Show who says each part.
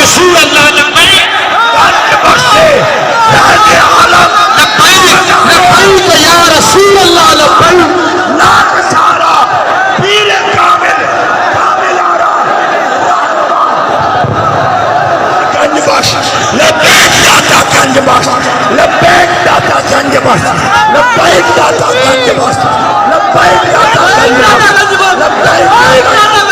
Speaker 1: رسول اللہ لبیک
Speaker 2: گنج بخشے راج عالم
Speaker 1: لبیک یا رسول اللہ لبیک
Speaker 2: لاکھ سارا پیر کامل کامل آرا گنج بخش لبیک داتا گنج بخش لبیک داتا گنج بخش لبیک داتا گنج بخش لبیک داتا گنج بخش لبیک